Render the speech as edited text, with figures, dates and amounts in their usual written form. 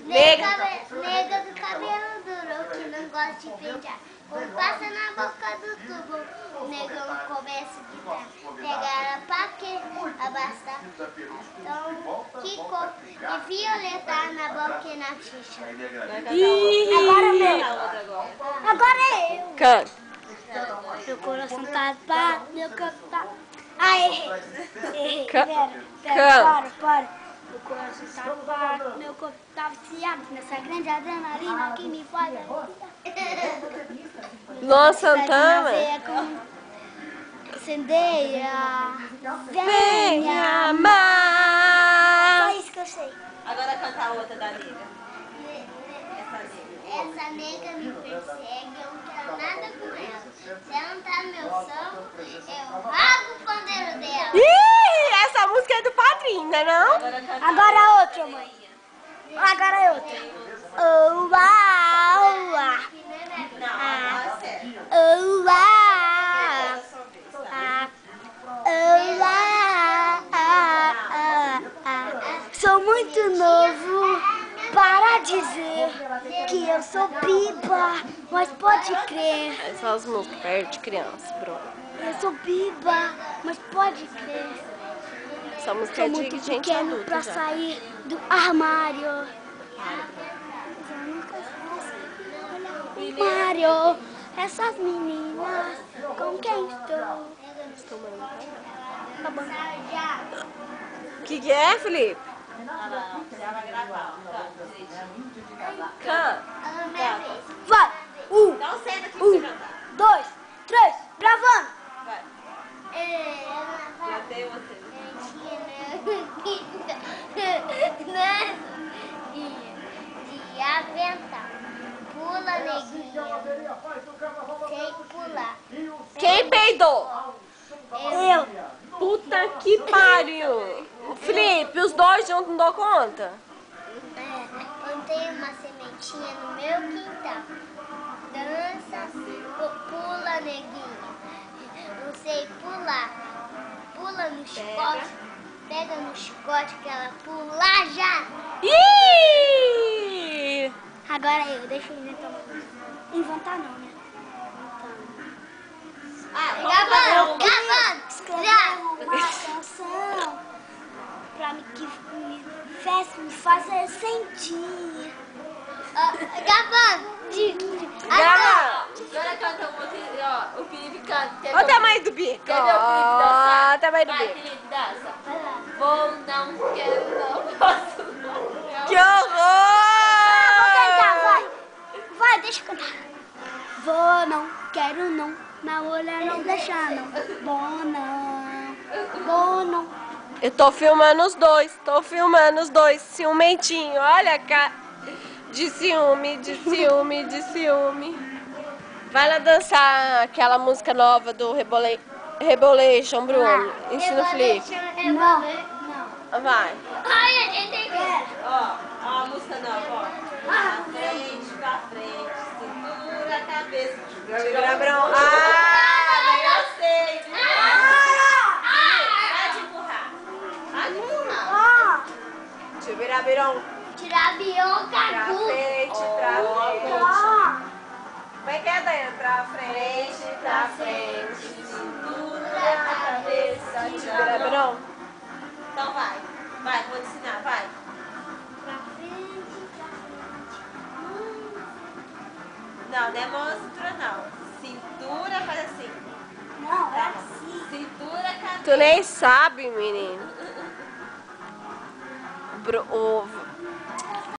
Nega do cabelo duro, que não gosta de pentear. Quando passa na boca do tubo, o negão começa a gritar. Pegaram pra quê? Abastar. Então, que cor? E violeta na boca e na xixa. Agora meu. Agora é eu. Canta. Meu coração tá parado, meu corpo tá... Ah, errei. Pera, para. Meu coração tá parado, meu corpo tá viciado nessa grande adrenalina que me faz... Luan Santana. Incendeia, Venha amar. Só isso que eu sei. Agora canta a outra da nega. Essa nega me persegue, eu não quero nada com ela. Se ela não tá no meu samba, eu rasgo o pandeiro dela. Ih, essa música é do padrinho, não é não? Agora outra, mãe. Agora é outra. Oh, sou muito novo para dizer que eu sou biba, mas pode crer. Essas músicas perto de criança, Bruno. Eu sou biba, mas pode crer. Essa música Sou é de muito gente pequeno adulta pra já. sair do armário. Mário, essas meninas, com quem estou? Tá bom. O que é, Felipe? Já vai gravar. Canta. Vai! Então senta aqui pra você cantar. 2, 3, gravando! Vai. Já tem você. De avental. Pula, neguinha. Sem pular. Quem peidou? Eu! Puta que pariu. Felipe, os dois juntos não dão conta? Plantei uma sementinha no meu quintal. Dança, pula, neguinha. Não sei pular. Pula no chicote. Pega no chicote que ela pula já. Ih! Agora eu, deixa eu inventar uma coisa. Inventar não, né? Gravando. Escrever uma canção pra que me fazer sentir. Gravando. Grava! Agora canta uma que, ó, o Felipe canta. Quer Olha o ver tamanho do bico. Quer ver o Felipe dançar? Ó, o tamanho do Vai, bico. Felipe, dança. Vou, não quero, não posso, não. Que horror! Vou cantar, vai! Vai, deixa eu cantar. Vou, não, quero não, na mulher não deixar não. Bom não. Eu tô filmando os dois, ciumentinho, olha a cara. De ciúme. Vai lá dançar aquela música nova do Rebolation, Bruno. Ensina o Felipe. Não. Vai. Ai, a gente tem que... Ó, a música nova, ó. Pra frente, cintura, cabeça. Tira Brão. Eu sei. Pode empurrar. Tira Brão. Tirar a bionca, Pra frente. Como é que é, Daiane? Pra frente. Cintura, cabeça, Tira Brão. Então vai, vou te ensinar, vai. Não é monstro não. Cintura faz assim. Não, é assim. Cintura, cabeça. Tu nem sabe, menino. O